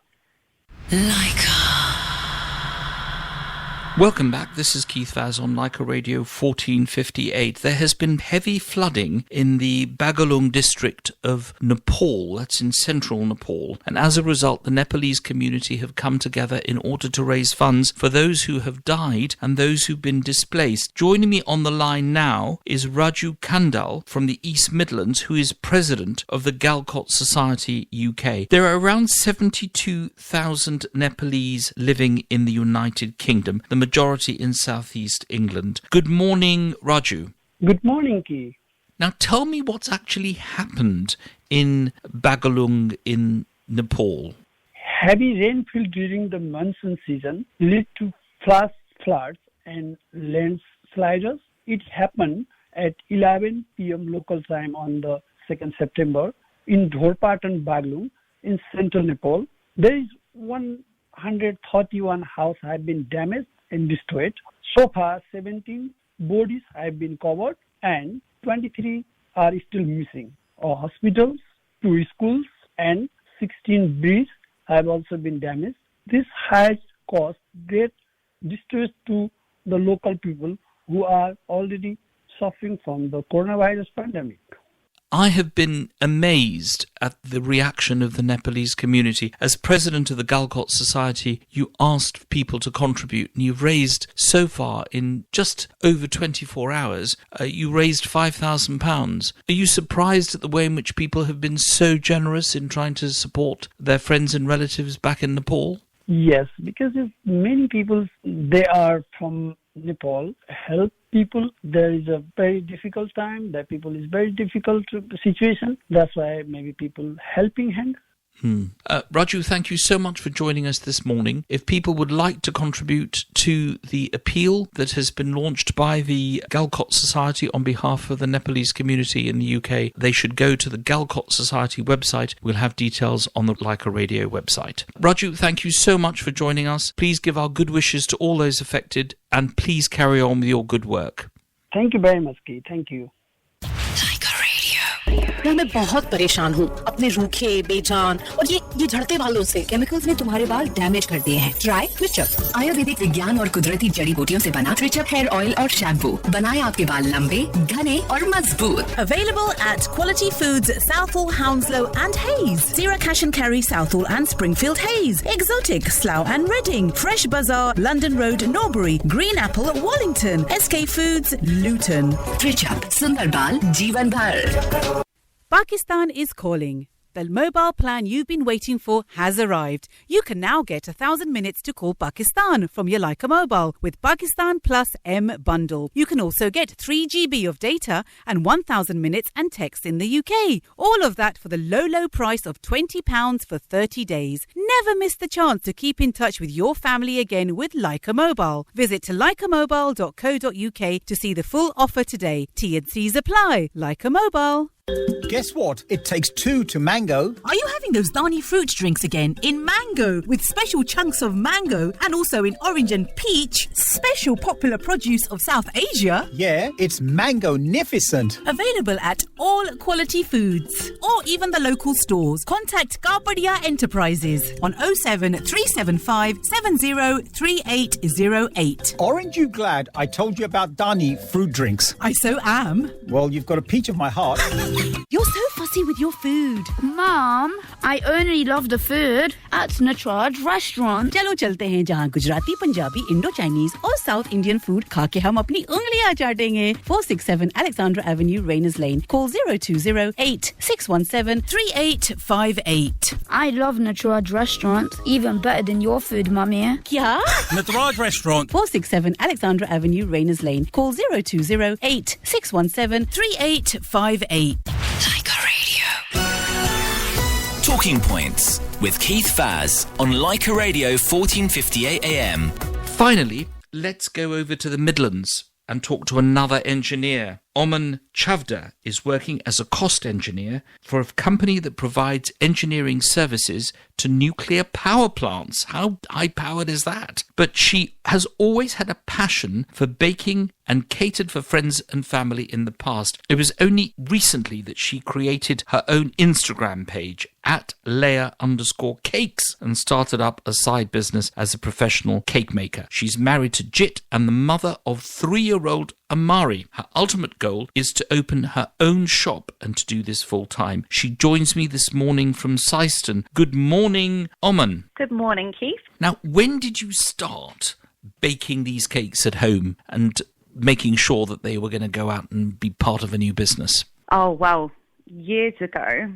Welcome back. This is Keith Vaz on Leica Radio 1458. There has been heavy flooding in the Bagalung district of Nepal. That's in central Nepal. And as a result, the Nepalese community have come together in order to raise funds for those who have died and those who've been displaced. Joining me on the line now is Raju Kandal from the East Midlands, who is president of the Galcot Society UK. There are around 72,000 Nepalese living in the United Kingdom. The majority in southeast England. Good morning, Raju. Good morning, Keith. Now tell me what's actually happened in Bagalung in Nepal. Heavy rainfall during the monsoon season led to flash floods and landslides. It happened at 11 p.m. local time on the 2nd September in Dhorpatan, Bagalung in central Nepal. There is 131 houses have been damaged and destroyed. So far, 17 bodies have been covered and 23 are still missing. Hospitals, 2 schools and 16 bridges have also been damaged. This has caused great distress to the local people who are already suffering from the coronavirus pandemic. I have been amazed at the reaction of the Nepalese community. As president of the Galcot Society, you asked people to contribute, and you've raised so far in just over 24 hours, you raised £5,000. Are you surprised at the way in which people have been so generous in trying to support their friends and relatives back in Nepal? Yes, because many people, they are from Nepal, help people. There is a very difficult time. That people is very difficult situation. That's why maybe people helping hand. Raju, thank you so much for joining us this morning. If people would like to contribute to the appeal that has been launched by the Galcot Society on behalf of the Nepalese community in the UK, they should go to the Galcot Society website. We'll have details on the Leica Radio website. Raju, thank you so much for joining us. Please give our good wishes to all those affected and please carry on with your good work. Thank you very much, Keith. Thank you. मैं बहुत परेशान हूँ अपने रूखे बेजान और ये झड़ते बालों से। केमिकल्स ने तुम्हारे बाल डैमेज कर दिए हैं। ट्राई ट्विचअप। आयुर्वेदिक विज्ञान और कुदरती जड़ी बूटियों से बना ट्विचअप हेयर ऑयल और शैम्पू बनाए आपके बाल लंबे, घने और मजबूत। Available at Quality Foods, Southall, Hounslow and Hayes, Sierra Cash and Carry, Southall and Springfield Hayes, Exotic, Slough and Reading, Fresh Bazaar, London Road, Norbury, Green Apple, Wallington, SK Foods, Luton. ट्विचअप सुंदर बाल जीवन भर। Pakistan is calling. The mobile plan you've been waiting for has arrived. You can now get 1,000 minutes to call Pakistan from your Leica mobile with Pakistan Plus M bundle. You can also get 3 GB of data and 1,000 minutes and text in the UK. All of that for the low price of £20 for 30 days. Never miss the chance to keep in touch with your family again with Leica Mobile. Visit leicamobile.co.uk to see the full offer today. T&Cs apply. Leica Mobile. Guess what? It takes 2 to mango. Are you having those Dani fruit drinks again in mango with special chunks of mango and also in orange and peach, special popular produce of South Asia? Yeah, it's mango-nificent. Available at all Quality Foods or even the local stores. Contact Kapadia Enterprises on 07375 703808. Aren't you glad I told you about Dani fruit drinks? I so am. Well, you've got a peach of my heart. You're so fussy with your food. Mom, I only love the food at Natraj restaurant. चलो चलते हैं जहाँ Gujarati, Punjabi, Indo Chinese और south Indian food खा के हम अपनी उंगलियां चाटेंगे. 467 Alexandra Avenue, Rayners Lane. Call 0208 617 3858. I love Natraj restaurant, even better than your food, Mummy. क्या? Natraj restaurant. 467 Alexandra Avenue, Rayners Lane. Call 0208 617 3858. Talking Points with Keith Faz on Leica Radio 1458 AM. Finally, let's go over to the Midlands and talk to another engineer. Oman Chavda is working as a cost engineer for a company that provides engineering services to nuclear power plants. How high-powered is that? But she has always had a passion for baking and catered for friends and family in the past. It was only recently that she created her own Instagram page at Leia_cakes and started up a side business as a professional cake maker. She's married to Jit and the mother of 3-year-old Amari. Her ultimate goal is to open her own shop and to do this full time. She joins me this morning from Syston. Good morning, Oman. Good morning, Keith. Now, when did you start baking these cakes at home and making sure that they were going to go out and be part of a new business? Oh, well, years ago,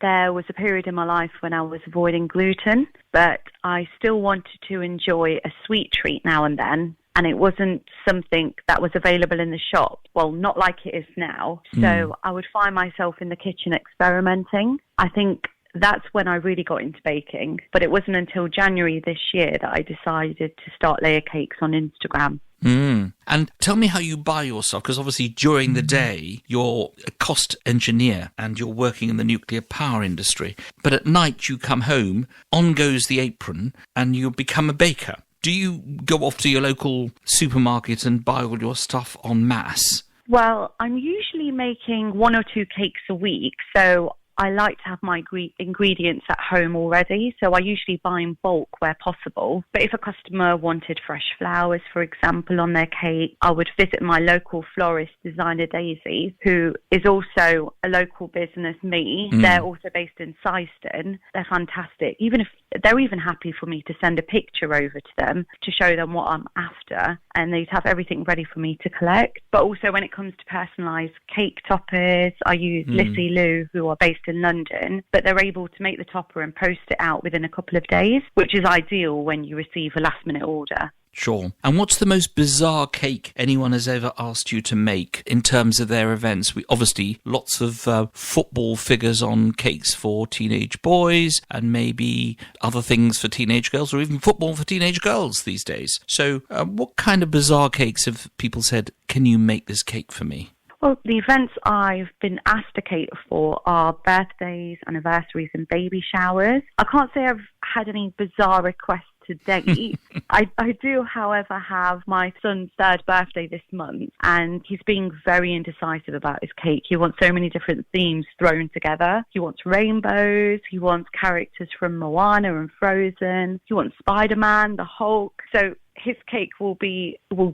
there was a period in my life when I was avoiding gluten, but I still wanted to enjoy a sweet treat now and then. And it wasn't something that was available in the shop. Well, not like it is now. So I would find myself in the kitchen experimenting. I think that's when I really got into baking. But it wasn't until January this year that I decided to start Leia Cakes on Instagram. And tell me how you buy your stuff, because obviously during the day you're a cost engineer and you're working in the nuclear power industry. But at night you come home, on goes the apron, and you become a baker. Do you go off to your local supermarket and buy all your stuff en masse? Well, I'm usually making 1 or 2 cakes a week, so I like to have my ingredients at home already, so I usually buy in bulk where possible. But if a customer wanted fresh flowers, for example, on their cake, I would visit my local florist, Designer Daisy, who is also a local business, me. They're also based in Syston. They're fantastic. Even if they're even happy for me to send a picture over to them to show them what I'm after, and they'd have everything ready for me to collect. But also when it comes to personalised cake toppers, I use Lissy Lou, who are based in London, but they're able to make the topper and post it out within a couple of days, which is ideal when you receive a last-minute order. Sure. And what's the most bizarre cake anyone has ever asked you to make in terms of their events? We obviously lots of football figures on cakes for teenage boys and maybe other things for teenage girls, or even football for teenage girls these days. So what kind of bizarre cakes have people said, can you make this cake for me? Well, the events I've been asked to cater for are birthdays, anniversaries and baby showers. I can't say I've had any bizarre requests to date. I do, however, have my son's 3rd birthday this month, and he's being very indecisive about his cake. He wants so many different themes thrown together. He wants rainbows, he wants characters from Moana and Frozen, he wants Spider-Man, the Hulk. So his cake will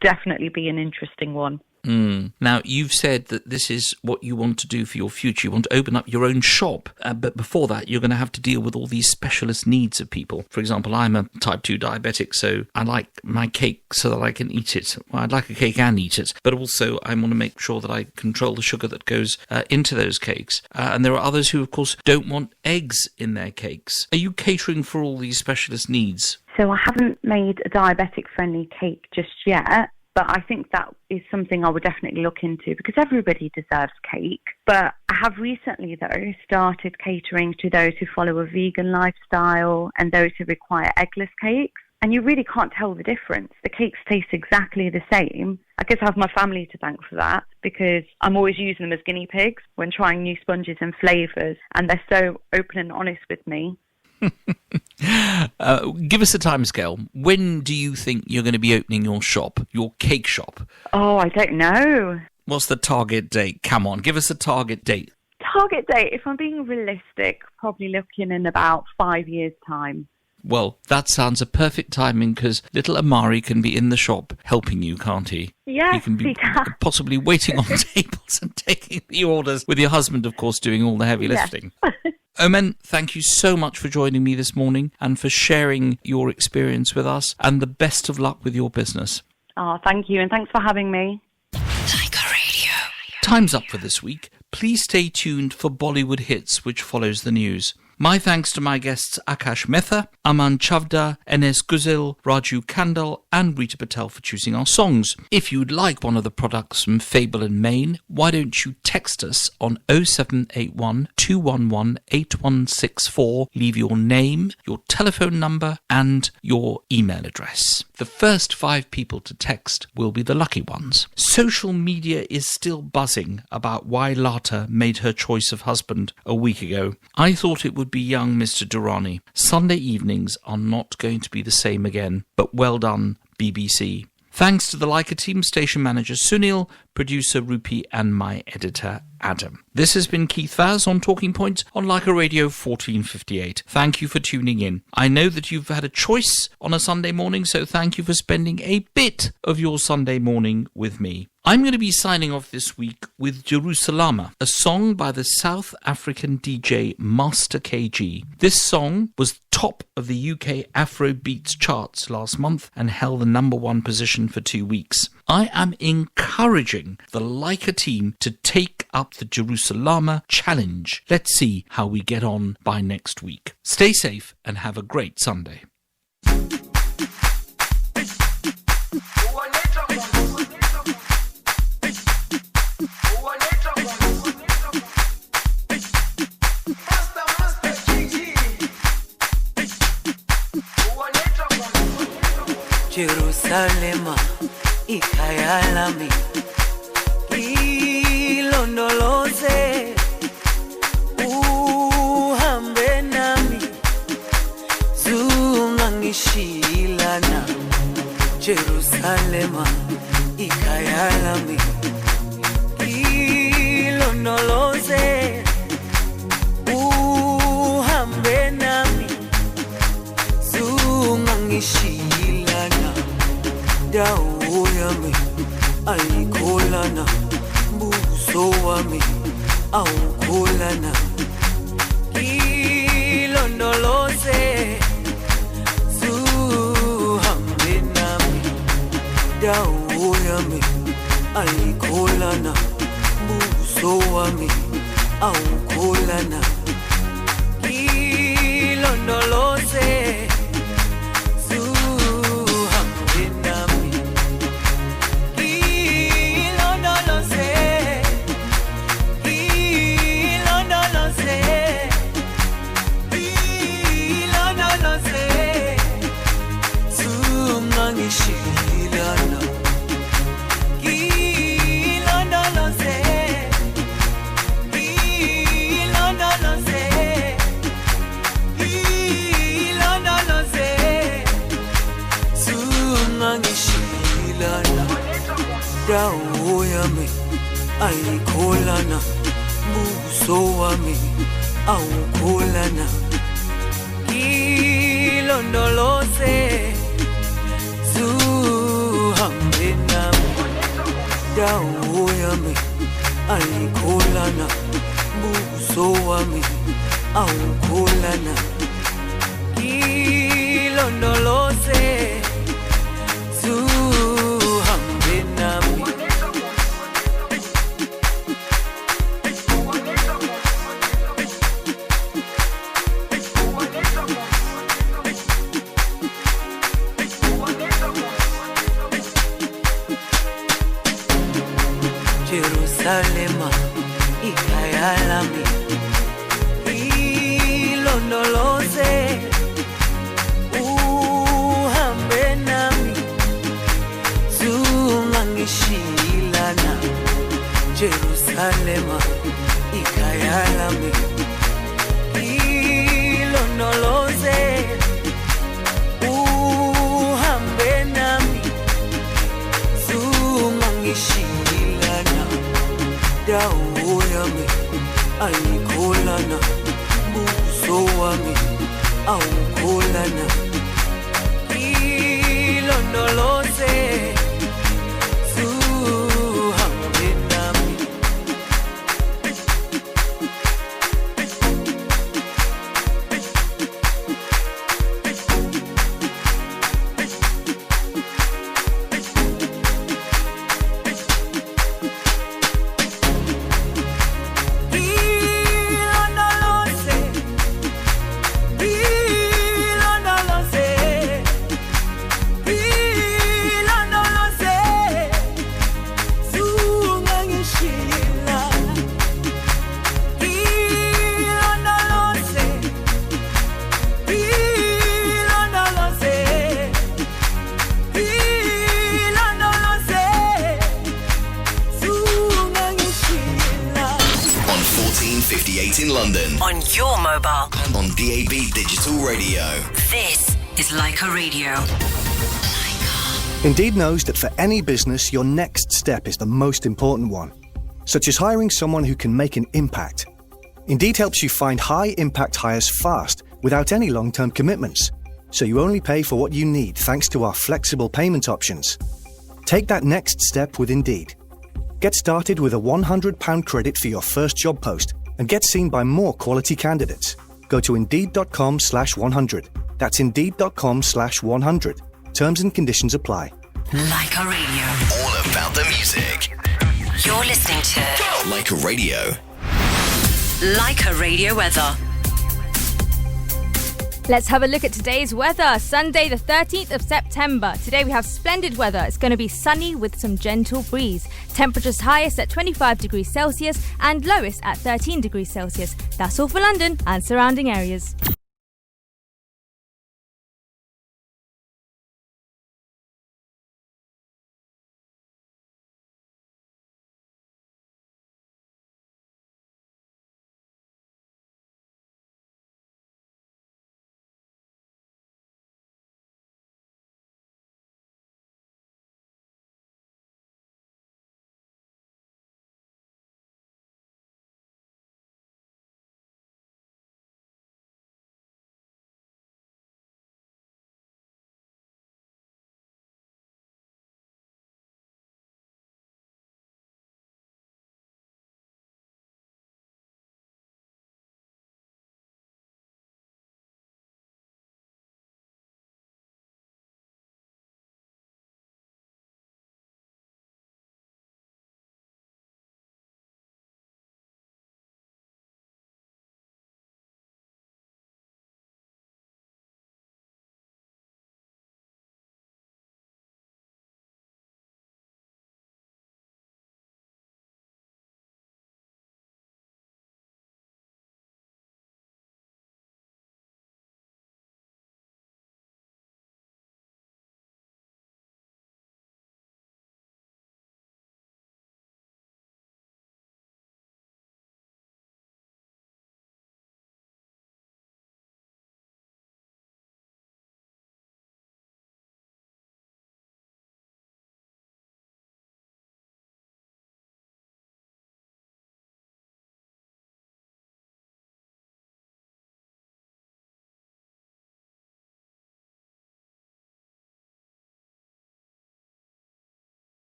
definitely be an interesting one. Now, you've said that this is what you want to do for your future. You want to open up your own shop. But before that, you're going to have to deal with all these specialist needs of people. For example, I'm a type 2 diabetic, so I like my cake so that I can eat it. Well, I'd like a cake and eat it. But also, I want to make sure that I control the sugar that goes into those cakes. And there are others who, of course, don't want eggs in their cakes. Are you catering for all these specialist needs? So I haven't made a diabetic-friendly cake just yet. But I think that is something I would definitely look into because everybody deserves cake. But I have recently, though, started catering to those who follow a vegan lifestyle and those who require eggless cakes. And you really can't tell the difference. The cakes taste exactly the same. I guess I have my family to thank for that because I'm always using them as guinea pigs when trying new sponges and flavours. And they're so open and honest with me. Give us a timescale. When do you think you're going to be opening your shop, your cake shop? Oh, I don't know. What's the target date? Come on, give us a target date. Target date, if I'm being realistic, probably looking in about 5 years' time. Well, that sounds a perfect timing because little Amari can be in the shop helping you, can't he? Yes, he can be possibly waiting on tables and taking the orders, with your husband, of course, doing all the heavy lifting. Oman, thank you so much for joining me this morning and for sharing your experience with us, and the best of luck with your business. Oh, thank you, and thanks for having me. Leica Radio. Time's up for this week. Please stay tuned for Bollywood Hits, which follows the news. My thanks to my guests Akash Mehta, Aman Chavda, Enes Güzel, Raju Kandal and Rita Patel for choosing our songs. If you'd like one of the products from Fable and Main, why don't you text us on 0781 211 8164, leave your name, your telephone number and your email address. The first 5 people to text will be the lucky ones. Social media is still buzzing about why Lata made her choice of husband a week ago. I thought it would be young Mr. Durrani. Sunday evenings are not going to be the same again, but well done, BBC. Thanks to the Leica team, station manager Sunil, producer Rupi and my editor Adam. This has been Keith Vaz on Talking Points on Leica Radio 1458. Thank you for tuning in. I know that you've had a choice on a Sunday morning, so thank you for spending a bit of your Sunday morning with me. I'm going to be signing off this week with Jerusalema, a song by the South African DJ Master KG. This song was top of the UK Afrobeats charts last month and held the #1 position for 2 weeks. I am encouraging the Leica team to take up the Jerusalema challenge. Let's see how we get on by next week. Stay safe and have a great Sunday. Jerusalema ikhaya lami ilondoloze uhambe nami zungangishilana Jerusalema ikhaya lami ilondoloze uhambe nami zungangishilana dawo yami ayikholana buso wami awukholana ilondoloze zuhambe nami dawo yami ayikholana buso wami awukholana ilondoloze Shilana ilondoloze zungangishilana dawo yami ayikholana buso wami awukholana ilondoloze zuhambe nami dawo yami ayikholana buso wami awukholana ilondoloze zuhambe nami Jerusalema ikhaya lami ilondoloze uhambe nami zungangishilana Jerusalema ikhaya lami ilondoloze uhambe nami zungangishilana dawo yami ayikholana buso wami awukholana ilondoloze zuhambe nami 98 in London. On your mobile. And on DAB Digital Radio. This is Leica Radio. Indeed knows that for any business, your next step is the most important one, such as hiring someone who can make an impact. Indeed helps you find high-impact hires fast without any long-term commitments, so you only pay for what you need thanks to our flexible payment options. Take that next step with Indeed. Get started with a £100 credit for your first job post and get seen by more quality candidates. Go to Indeed.com/100. That's Indeed.com/100. Terms and conditions apply. Leica Radio. All about the music. You're listening to Leica Radio. Leica Radio weather. Let's have a look at today's weather. Sunday the 13th of September. Today we have splendid weather. It's going to be sunny with some gentle breeze. Temperatures highest at 25 degrees Celsius and lowest at 13 degrees Celsius. That's all for London and surrounding areas.